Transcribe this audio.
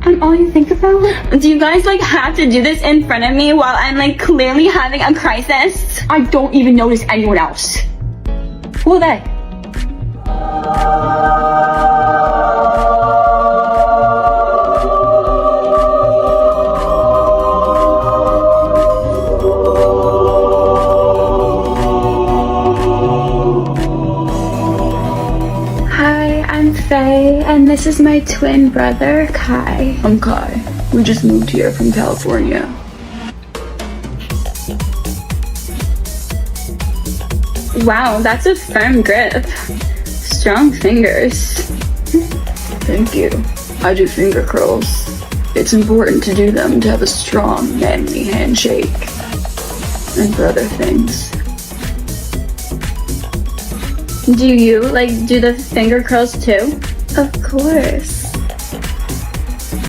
And all you think about? Do you guys like have to do this in front of me while I'm like clearly having a crisis? I don't even notice anyone else. Who are they? Hi, I'm Faye, and this is my twin brother, Kai. I'm Kai. We just moved here from California. Wow, that's a firm grip. Strong fingers. Thank you. I do finger curls. It's important to do them to have a strong, manly handshake. And for other things. Do you like do the finger curls too? Of course.